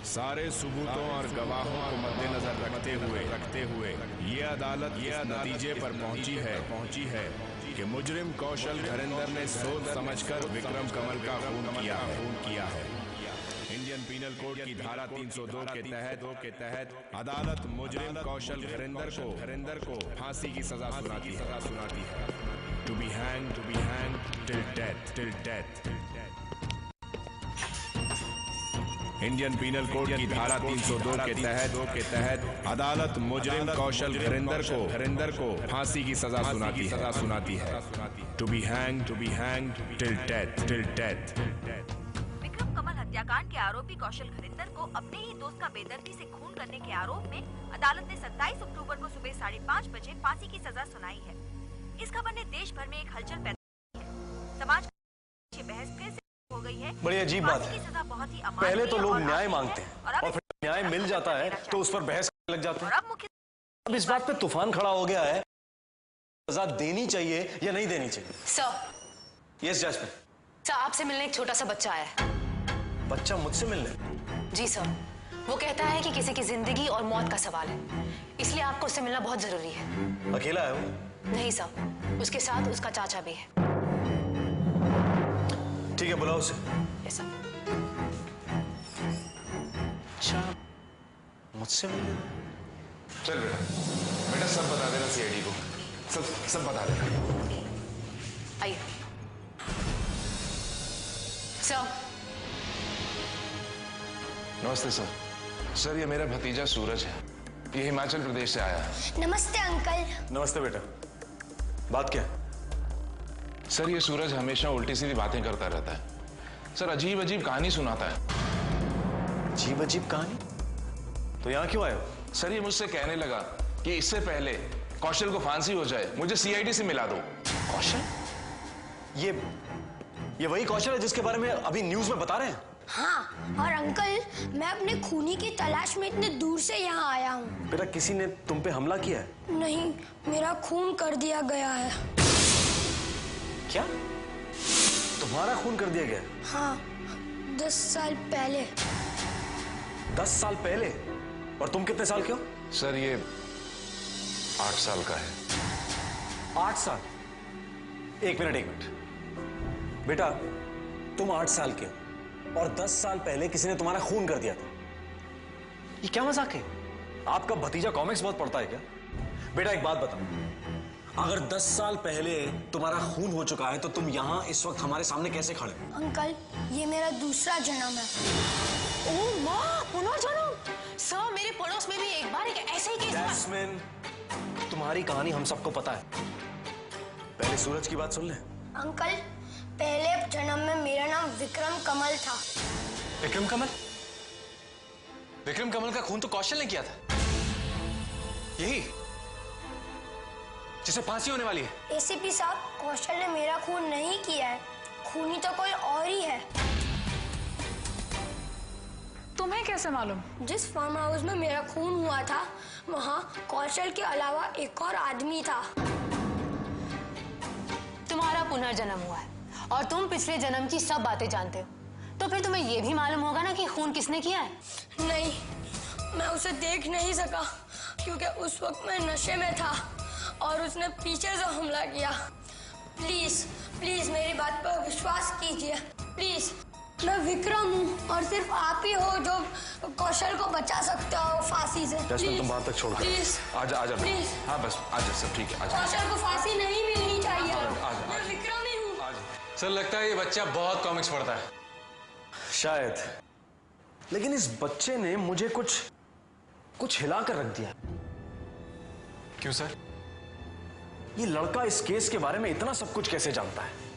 सारे सबूतों और गवाहों को मद्देनजर रखते हुए ये अदालत इस नतीजे पर पहुंची है कि मुजरिम कौशल घरेंद्र ने सोच समझकर विक्रम कमल का खून किया है। इंडियन पीनल कोड की धारा 302 के तहत अदालत मुजरिम कौशल घरेंद्र को फांसी की सजा सुनाती है। To be hang till death. Indian Penal Code की धारा 302 के तहत अदालत मुजरिम कौशल घरेंद्र को फांसी की सजा सुनाती है। To be hang till death. Vikram Kamal हत्याकांड के आरोपी कौशल घरेंद्र को अपने ही दोस्त का बेदर्दी से खून करने के आरोप में अदालत ने 27 अक्टूबर को सुबह 5:30 बजे फांसी की सजा सुनाई है। इस खबर ने देश भर में एक हलचल पैदा की है। समाज में बहस कैसे हो गई है। बड़ी अजीब बात है। बहुत ही पहले तो लोग न्याय मांगते हैं और फिर न्याय मिल जाता है तो उस पर बहस लग जाते हैं। अब इस बात पे तूफान खड़ा हो गया है, सजा देनी चाहिए या नहीं देनी चाहिए। सर। Yes judgement. सर, आपसे मिलने एक छोटा सा बच्चा आया है। बच्चा मुझसे मिलने? जी सर, वो कहता है कि किसी की जिंदगी और मौत का सवाल है, इसलिए आपको उससे मिलना बहुत जरूरी है। अकेला है वो? नहीं सर, उसके साथ उसका चाचा भी है। ठीक है, बुलाओ उसे। Yes sir. अच्छा, मुझसे मिलने? चल बेटा सब बता देना सीआईडी को, सब बता देना। आइए सर। नमस्ते सर, ये मेरा भतीजा सूरज है, ये हिमाचल प्रदेश से आया है। नमस्ते अंकल। नमस्ते बेटा, बात क्या है? सर ये सूरज हमेशा उल्टी सीधी बातें करता रहता है सर, अजीब अजीब कहानी सुनाता है। अजीब अजीब कहानी? तो यहाँ क्यों आए हो? सर ये मुझसे कहने लगा कि इससे पहले कौशल को फांसी हो जाए मुझे सीआईडी से मिला दो। कौशल? ये वही कौशल है जिसके बारे में अभी न्यूज में बता रहे हैं? हाँ, और अंकल मैं अपने खूनी की तलाश में इतने दूर से यहाँ आया हूँ। बेटा किसी ने तुम पे हमला किया है? नहीं, मेरा खून कर दिया गया है। क्या? तुम्हारा खून कर दिया गया? हाँ, 10 साल पहले। 10 साल पहले? और तुम कितने साल के हो? सर ये 8 साल का है। 8 साल? एक मिनट। बेटा तुम 8 साल के हो और 10 साल पहले किसी ने तुम्हारा खून कर दिया था। ये क्या मजाक है? आपका भतीजा कॉमिक्स बहुत पढ़ता है क्या? बेटा एक बात बताओ, अगर 10 साल पहले तुम्हारा खून हो चुका है तो तुम यहाँ इस वक्त हमारे सामने कैसे खड़े हो? अंकल ये मेरा दूसरा जन्म है। ओह माँ, पुनर्जन्म। सर मेरे पड़ोस में भी एक बार एक ऐसे ही केस हुआ। जैस्मिन, तुम्हारी कहानी हम सबको पता है, पहले सूरज की बात सुन ले। अंकल पहले जन्म में मेरा नाम विक्रम कमल था। विक्रम कमल? विक्रम कमल का खून तो कौशल ने किया था, यही जिसे फांसी होने वाली है। एसीपी साहब, कौशल ने मेरा खून नहीं किया है, खूनी तो कोई और ही है। तुम्हें कैसे मालूम? जिस फार्म हाउस में मेरा खून हुआ था वहाँ कौशल के अलावा एक और आदमी था। तुम्हारा पुनर्जन्म हुआ है और तुम पिछले जन्म की सब बातें जानते हो, तो फिर तुम्हें यह भी मालूम होगा ना कि खून किसने किया है। नहीं, मैं उसे देख नहीं सका क्योंकि उस वक्त मैं नशे में था और उसने पीछे से हमला किया। प्लीज प्लीज मेरी बात पर विश्वास कीजिए, प्लीज। मैं विक्रम हूँ और सिर्फ आप ही हो जो कौशल को बचा सकते हो फांसी से। तुम बात तक छोड़ प्लीज आजा प्लीज। हाँ बस आजा, सब ठीक है। आजा कौशल को फांसी नहीं मिलनी चाहिए। मैं विक्रम ही हूँ। सर लगता है ये बच्चा बहुत कॉमिक्स पढ़ता है। शायद, लेकिन इस बच्चे ने मुझे कुछ हिला कर रख दिया। क्यों सर? ये लड़का इस केस के बारे में इतना सब कुछ कैसे जानता है?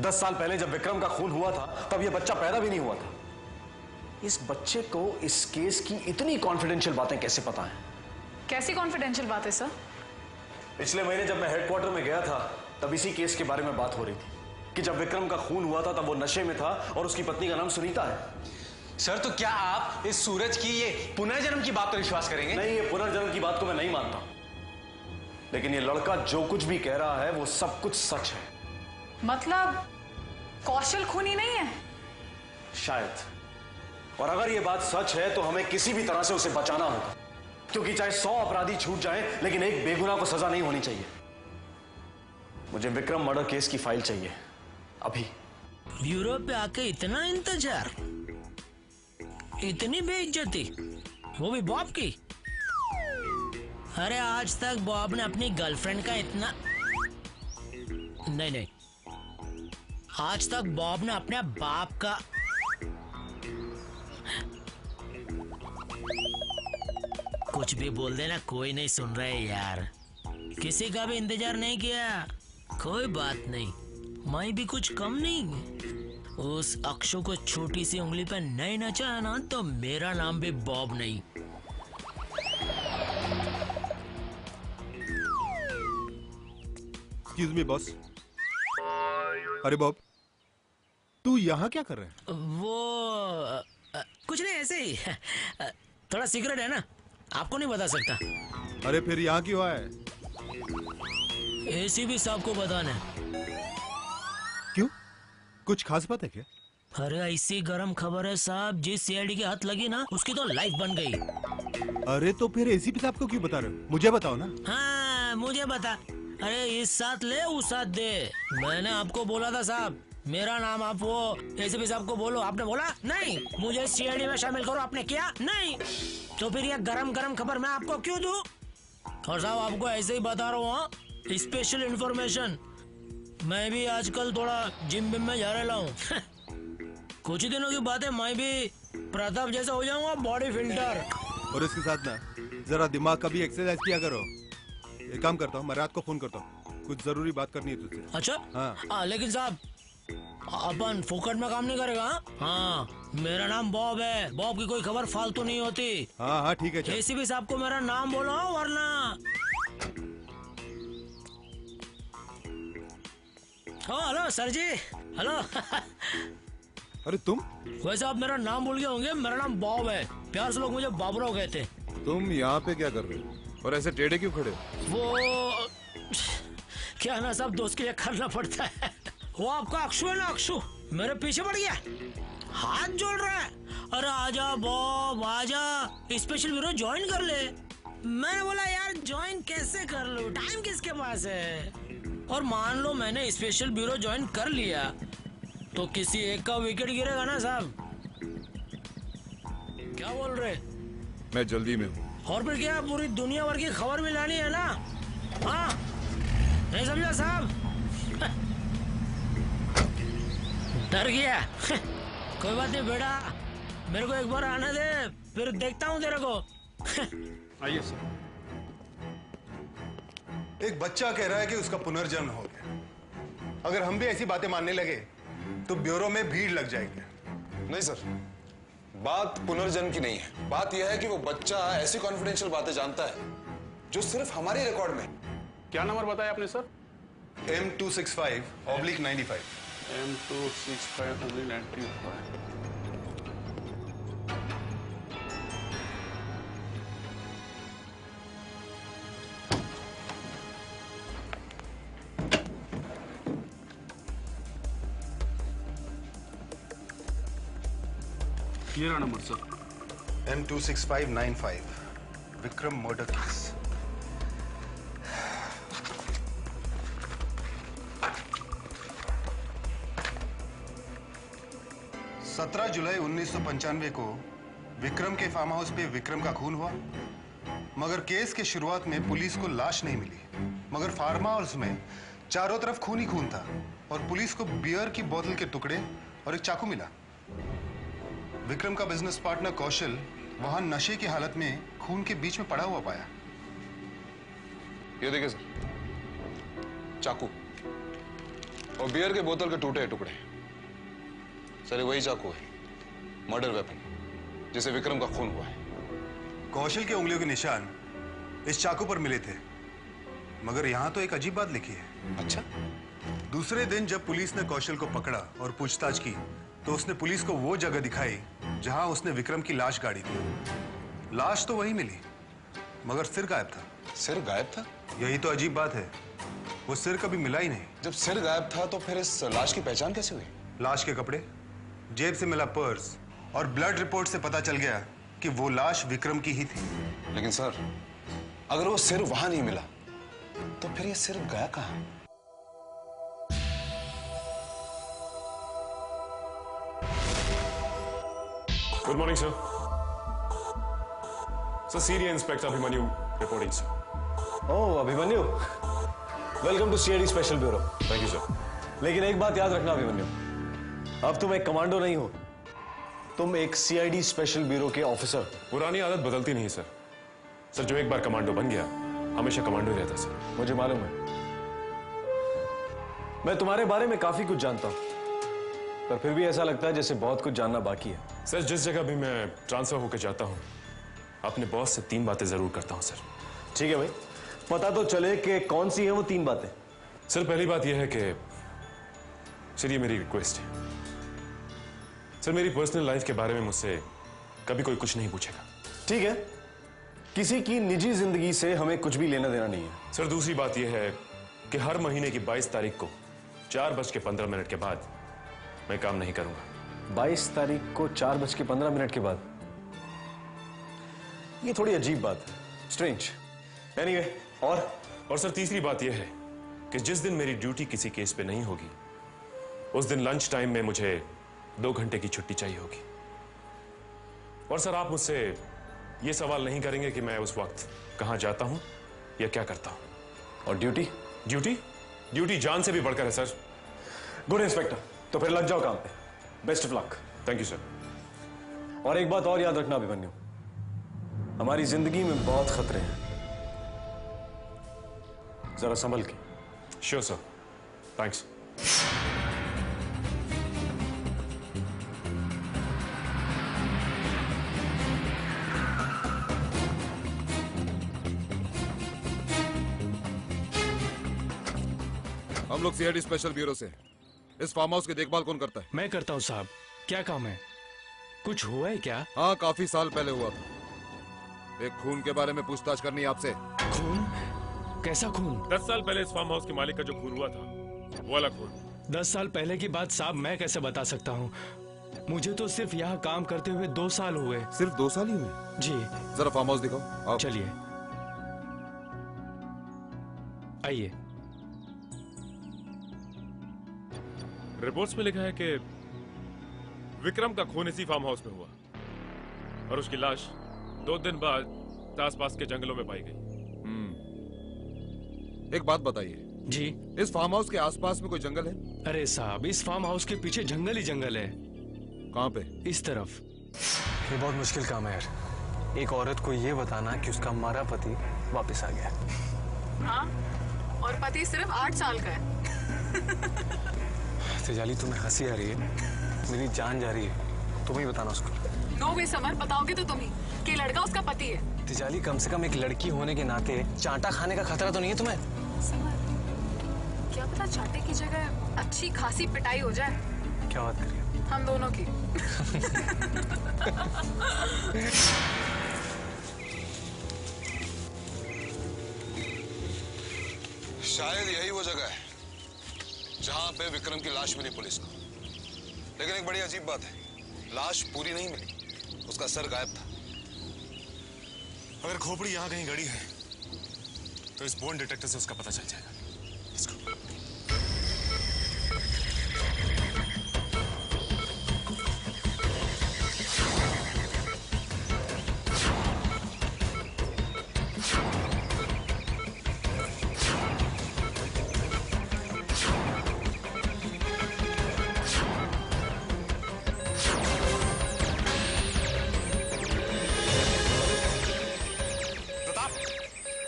10 साल पहले जब विक्रम का खून हुआ था तब यह बच्चा पैदा भी नहीं हुआ था। इस बच्चे को इस केस की इतनी कॉन्फिडेंशियल बातें कैसे पता है? कैसी कॉन्फिडेंशियल बात है सर? पिछले महीने जब मैं हेडक्वार्टर में गया था तब इसी केस के बारे में बात हो रही थी कि जब विक्रम का खून हुआ था तब वो नशे में था और उसकी पत्नी का नाम सुनीता है। सर तो क्या आप इस सूरज की ये पुनर्जन्म की बात पर विश्वास करेंगे? नहीं, ये पुनर्जन्म की बात को मैं नहीं मानता, लेकिन ये लड़का जो कुछ भी कह रहा है वो सब कुछ सच है। मतलब कौशल खूनी नहीं है? शायद, और अगर ये बात सच है तो हमें किसी भी तरह से उसे बचाना होगा, क्योंकि चाहे 100 अपराधी छूट जाएं, लेकिन एक बेगुनाह को सजा नहीं होनी चाहिए। मुझे विक्रम मर्डर केस की फाइल चाहिए अभी। ब्यूरो पे आके इतना इंतजार, इतनी बेइज्जती, वो भी बॉब की। अरे आज तक बॉब ने अपनी गर्लफ्रेंड का इतना नहीं, आज तक बॉब ने अपने बाप का कुछ भी बोल देना, कोई नहीं सुन रहा है यार। किसी का भी इंतजार नहीं किया, कोई बात नहीं, मैं भी कुछ कम नहीं। उस अक्षु को छोटी सी उंगली पे नहीं नचा ना तो मेरा नाम भी बॉब नहीं। Excuse me boss. अरे बॉब, तू यहाँ क्या कर रहे है? वो कुछ नहीं, ऐसे ही थोड़ा सीक्रेट है ना, आपको नहीं बता सकता। अरे फिर यहाँ क्यों आया है? एसीपी साहब को बताना है। क्यों, कुछ खास बात है क्या? अरे ऐसी गरम खबर है साहब, जिस सीआईडी के हाथ लगी ना उसकी तो लाइफ बन गई। अरे तो फिर एसीपी साहब को क्यों बता रहे हो? मुझे बताओ ना। हाँ मुझे बता। अरे इस साथ ले उस साथ दे, मैंने आपको बोला था साहब मेरा नाम आप वो एसीपी साहब को बोलो, आपने बोला नहीं। मुझे सीआईडी में शामिल करो, आपने किया नहीं। तो फिर ये गरम गरम खबर मैं आपको क्यों दूं? और साहब आपको ऐसे ही बता रहा हूँ, स्पेशल इंफॉर्मेशन। मैं भी आजकल थोड़ा जिम बिम में जा रहा हूँ। कुछ दिनों की बात है, मैं भी प्रताप जैसा हो जाऊंगा, बॉडी फिल्टर। और इसके साथ ना जरा दिमाग का भी एक्सरसाइज किया करो। एक काम करता हूँ, मैं रात को फोन करता हूँ, कुछ जरूरी बात करनी है तुझसे। अच्छा हाँ, लेकिन साहब अपन फोकट में काम नहीं करेगा। हाँ मेरा नाम बॉब है, बॉब की कोई खबर फालतू नहीं होती। हाँ हाँ ठीक है। एसीपी साहब को मेरा नाम बोलो वरना। हेलो सर जी, हेलो। अरे तुम? वैसे आप मेरा नाम भूल गए होंगे, मेरा नाम बॉब है, प्यार से लोग मुझे बाबूराव कहते हैं। तुम यहाँ पे क्या कर रहे हो और ऐसे टेढ़े क्यों खड़े? वो क्या ना सब दोस्त के लिए करना पड़ता है। वो आपका अक्षु है ना, अक्षु मेरे पीछे पड़ गया, हाथ जोड़ रहा है। अरे आजा बॉब आजा, स्पेशल ब्यूरो ज्वाइन कर ले। मैंने बोला यार ज्वाइन कैसे कर लूं, टाइम किसके पास है। और मान लो मैंने स्पेशल ब्यूरो ज्वाइन कर लिया तो किसी एक का विकेट गिरेगा ना साहब। क्या बोल रहे? मैं जल्दी में हूँ। और फिर क्या, पूरी दुनिया भर की खबर भी लानी है ना। हाँ नहीं समझा साहब? डर गया। कोई बात नहीं बेटा, मेरे को एक बार आने दे, फिर देखता हूँ तेरे को। आइए सर। एक बच्चा कह रहा है कि उसका पुनर्जन्म हो गया। अगर हम भी ऐसी बातें मानने लगे तो ब्यूरो में भीड़ लग जाएगी। नहीं सर, बात पुनर्जन्म की नहीं है। बात यह है कि वो बच्चा ऐसी कॉन्फिडेंशियल बातें जानता है जो सिर्फ हमारे रिकॉर्ड में। क्या नंबर बताया आपने सर? M265/95। M265/95। ये रहा number sir. M26595 Vikram murder case. सत्रह जुलाई 1995 को विक्रम के फार्म हाउस पे विक्रम का खून हुआ, मगर केस के शुरुआत में पुलिस को लाश नहीं मिली। मगर फार्म हाउस में चारों तरफ खून ही खून था और पुलिस को बियर की बोतल के टुकड़े और एक चाकू मिला। विक्रम का बिजनेस पार्टनर कौशल वहां नशे की हालत में खून के बीच में पड़ा हुआ पाया। ये देखिए सर, चाकू और बियर के बोतल के टूटे टुकड़े। सर वही चाकू है, मर्डर वेपन, जिसे विक्रम का खून हुआ है। कौशल के उंगलियों के निशान इस चाकू पर मिले थे, मगर यहां तो एक अजीब बात लिखी है। अच्छा? दूसरे दिन जब पुलिस ने कौशल को पकड़ा और पूछताछ की तो उसने पुलिस को वो जगह दिखाई जहां उसने विक्रम की लाश गाड़ी थी। लाश तो वही मिली, मगर सिर गायब था। सिर गायब था? यही तो अजीब बात है, वो सिर कभी मिला ही नहीं। जब सिर गायब था तो फिर इस लाश की पहचान कैसे हुई? लाश के कपड़े, जेब से मिला पर्स और ब्लड रिपोर्ट से पता चल गया कि वो लाश विक्रम की ही थी। लेकिन सर, अगर वो सिर वहां नहीं मिला तो फिर ये सिर गया कहां? Good morning sir. Sir, senior inspector Abhimanyu reporting sir. Oh Abhimanyu, welcome to CID special bureau. Thank you sir. लेकिन एक बात याद रखना अभिमन्यु, अब तुम एक कमांडो नहीं हो, तुम एक सीआईडी स्पेशल ब्यूरो के ऑफिसर। पुरानी आदत बदलती नहीं सर। सर, जो एक बार कमांडो बन गया हमेशा कमांडो ही रहता सर। मुझे मालूम है, मैं तुम्हारे बारे में काफी कुछ जानता हूं, पर फिर भी ऐसा लगता है जैसे बहुत कुछ जानना बाकी है। सर, जिस जगह भी मैं ट्रांसफर होकर जाता हूं अपने बॉस से 3 बातें जरूर करता हूं सर। ठीक है भाई, पता तो चले कि कौन सी है वो 3 बातें। सर, पहली बात यह है कि सर, ये मेरी रिक्वेस्ट है सर, मेरी पर्सनल लाइफ के बारे में मुझसे कभी कोई कुछ नहीं पूछेगा। ठीक है, किसी की निजी जिंदगी से हमें कुछ भी लेना देना नहीं है। सर, दूसरी बात यह है कि हर महीने की 22 तारीख को 4:15 के बाद मैं काम नहीं करूंगा। 22 तारीख को 4:15 के बाद? ये थोड़ी अजीब बात है, स्ट्रेंज। एनीवे, और सर, तीसरी बात यह है कि जिस दिन मेरी ड्यूटी किसी केस पे नहीं होगी उस दिन लंच टाइम में मुझे 2 घंटे की छुट्टी चाहिए होगी। और सर, आप मुझसे यह सवाल नहीं करेंगे कि मैं उस वक्त कहां जाता हूं या क्या करता हूं। और ड्यूटी? ड्यूटी जान से भी बढ़कर है सर। गुड इंस्पेक्टर, तो फिर लग जाओ काम पे। Best of luck. Thank you sir. और एक बात और याद रखना अभिमन्यु, हमारी जिंदगी में बहुत खतरे हैं, जरा संभल के। Sure sir, thanks. हम लोग सीआईडी स्पेशल ब्यूरो से। इस फार्म हाउस की देखभाल कौन करता है? मैं करता हूँ साहब। क्या काम है? कुछ हुआ है क्या? हाँ, काफी साल पहले हुआ था। एक खून के बारे में पूछताछ करनी है आपसे। खून? कैसा खून? 10 साल पहले इस फार्म हाउस के मालिक का जो खून हुआ था वो वाला खून। 10 साल पहले की बात साहब मैं कैसे बता सकता हूँ? मुझे तो सिर्फ यहाँ काम करते हुए 2 साल हुए। सिर्फ 2 साल ही हुए? जी। जरा फार्म हाउस दिखाओ। चलिए, आइए। रिपोर्ट्स में लिखा है कि विक्रम का खून इसी फार्म हाउस में हुआ और उसकी लाश 2 दिन बाद आसपास के जंगलों में पाई गई। एक बात बताइए जी, इस फार्म हाउस के आसपास में कोई जंगल है? अरे साहब, इस फार्म हाउस के पीछे जंगल ही जंगल है। कहाँ पे? इस तरफ। ये बहुत मुश्किल काम है यार, एक औरत को ये बताना कि उसका मारा पति वापस आ गया। हाँ, और पति सिर्फ 8 साल का है। तेजाली, तुम्हें हंसी आ रही है, मेरी जान जा रही है। तुम ही बताना उसको। नो वे समर, बताओगे तो तुम ही कि लड़का उसका पति है। तेजाली, कम से कम एक लड़की होने के नाते चांटा खाने का खतरा तो नहीं है तुम्हें? समर, क्या पता चाटे की जगह अच्छी खासी पिटाई हो जाए। क्या बात करिए? हम दोनों की। शायद यही वो जगह है जहां पे विक्रम की लाश मिली पुलिस को। लेकिन एक बड़ी अजीब बात है, लाश पूरी नहीं मिली, उसका सर गायब था। अगर खोपड़ी यहां कहीं गड़ी है तो इस बोन डिटेक्टर से उसका पता चल जाएगा। Let's go.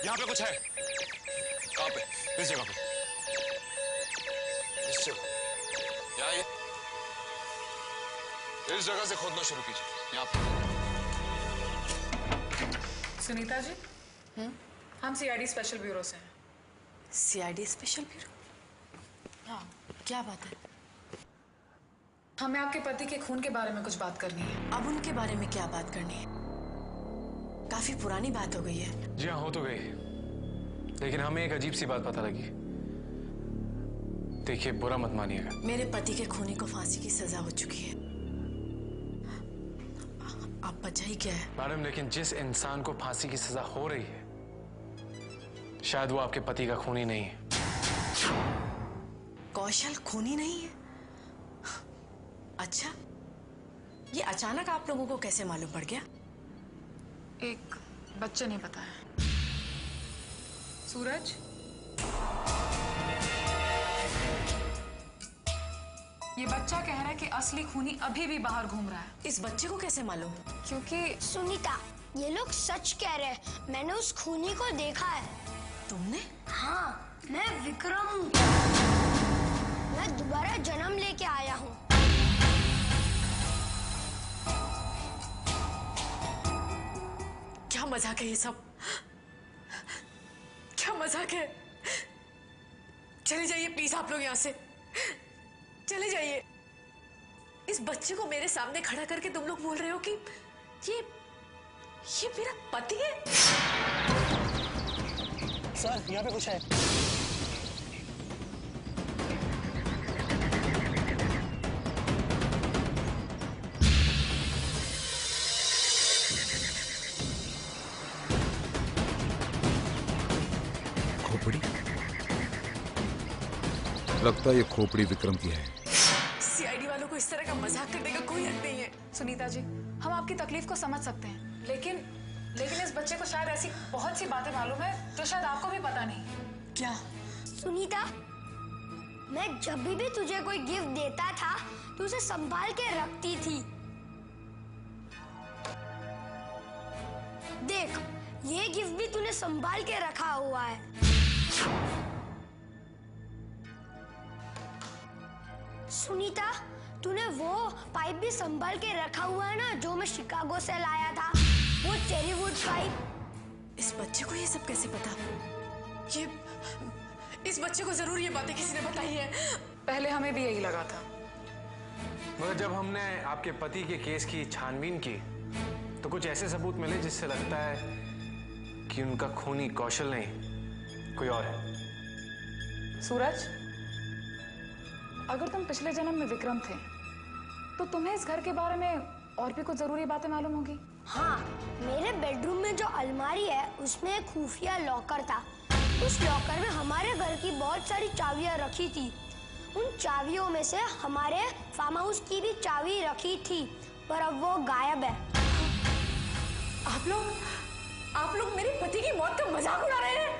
यहाँ पे कुछ है। कहाँ पे? इस जगह पे। इस जगह? यहाँ ये? इस जगह से खोदना शुरू कीजिए। यहाँ पे। सुनीता जी, हम सीआईडी स्पेशल ब्यूरो से हैं। CID special bureau? हाँ। क्या बात है? हमें आपके पति के खून के बारे में कुछ बात करनी है। अब उनके बारे में क्या बात करनी है? काफी पुरानी बात हो गई है। जी हाँ, हो तो गई, लेकिन हमें एक अजीब सी बात पता लगी। देखिए, बुरा मत मानिएगा। मेरे पति के खूनी को फांसी की सजा हो चुकी है। आप वजह ही क्या है? मैडम, लेकिन जिस इंसान को फांसी की सजा हो रही है, शायद वो आपके पति का खूनी नहीं है। कौशल खूनी नहीं है? अच्छा, ये अचानक आप लोगों को कैसे मालूम पड़ गया? एक बच्चे ने बताया। सूरज, ये बच्चा कह रहा है कि असली खूनी अभी भी बाहर घूम रहा है। इस बच्चे को कैसे मालूम? क्योंकि सुनीता, ये लोग सच कह रहे हैं, मैंने उस खूनी को देखा है। तुमने? हाँ, मैं विक्रम हूँ। मैं दोबारा जन्म लेके आया हूँ। क्या मजाक है ये सब? क्या मजाक है? चले जाइए प्लीज आप लोग यहाँ से, चले जाइए। इस बच्चे को मेरे सामने खड़ा करके तुम लोग बोल रहे हो कि ये मेरा पति है? सर, यहाँ पे कुछ है। खोपड़ी? लगता है ये खोपड़ी विक्रम की है। सीआईडी वालों को इस तरह का मजाक करने का कोई हक नहीं है। सुनीता जी, हम आपकी तकलीफ को समझ सकते हैं, लेकिन इस बच्चे को शायद ऐसी बहुत सी बातें मालूम है जो शायद आपको भी पता नहीं। क्या? सुनीता, मैं जब भी तुझे कोई गिफ्ट देता था तू उसे संभाल के रखती थी। देख, ये गिफ्ट भी तूने संभाल के रखा हुआ है। सुनीता, तूने वो पाइप भी संभाल के रखा हुआ है ना, जो मैं शिकागो से लाया था, वो चेरी वुड पाइप। इस बच्चे को ये सब कैसे पता? इस बच्चे को जरूर ये बातें किसी ने बताई है। पहले हमें भी यही लगा था, मगर जब हमने आपके पति के केस की छानबीन की तो कुछ ऐसे सबूत मिले जिससे लगता है कि उनका खूनी कौशल नहीं, कोई और है। सूरज, अगर तुम पिछले जन्म में विक्रम थे तो तुम्हें इस घर के बारे में और भी कुछ जरूरी बातें मालूम होगी। हाँ, मेरे बेडरूम में जो अलमारी है उसमें एक खुफिया लॉकर था। उस लॉकर में हमारे घर की बहुत सारी चाबियां रखी थी। उन चाबियों में से हमारे फार्म हाउस की भी चाबी रखी थी, पर अब वो गायब है। आप लोग मेरे पति की मौत का मजाक उड़ा रहे हैं।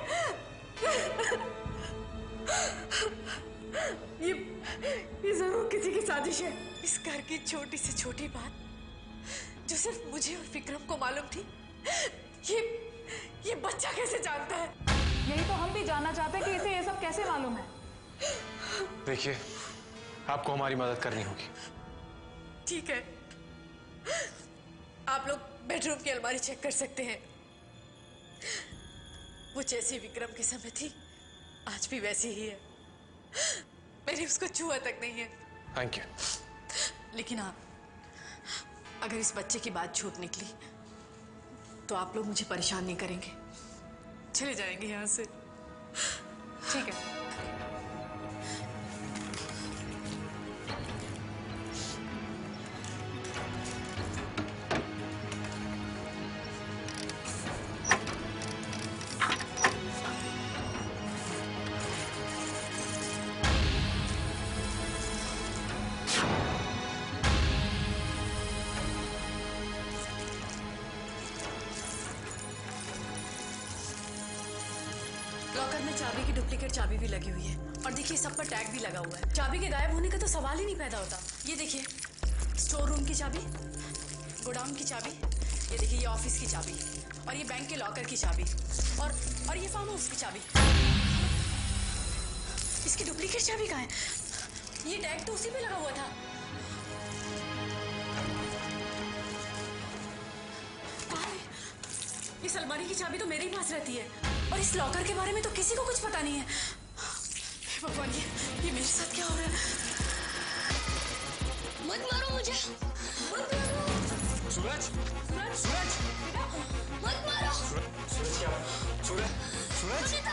ये जरूर किसी की साजिश है। इस घर की छोटी से छोटी बात जो सिर्फ मुझे और विक्रम को मालूम थी, ये बच्चा कैसे जानता है? यही तो हम भी जानना चाहते हैं कि इसे ये सब कैसे मालूम है। देखिए, आपको हमारी मदद करनी होगी। ठीक है, आप लोग बेडरूम की अलमारी चेक कर सकते हैं। वो जैसी विक्रम के समय थी, आज भी वैसी ही है। मैंने उसको छुआ तक नहीं है। Thank you. लेकिन आप, अगर इस बच्चे की बात झूठ निकली तो आप लोग मुझे परेशान नहीं करेंगे, चले जाएंगे यहाँ से। ठीक है। लॉकर में चाबी की डुप्लीकेट चाबी भी लगी हुई है, और देखिए सब पर टैग भी लगा हुआ है। चाबी के गायब होने का तो सवाल ही नहीं पैदा होता। ये देखिए, स्टोर रूम की चाबी, गोडाउन की चाबी, ये देखिए ये ऑफिस की चाबी, और ये बैंक के लॉकर की चाबी, और ये फार्म हाउस की चाबी। इसकी डुप्लीकेट चाबी कहाँ है? ये टैग तो उसी पे लगा हुआ था। इस अलमारी की चाबी तो मेरे ही पास रहती है, और इस लॉकर के बारे में तो किसी को कुछ पता नहीं है। हे भगवान, ये मेरे साथ क्या हो रहा है? मत मारो मुझे, मत मारो। सूरज, सूरज, सूरज, मत मारो। सूरज क्या? सूरज, सूरज।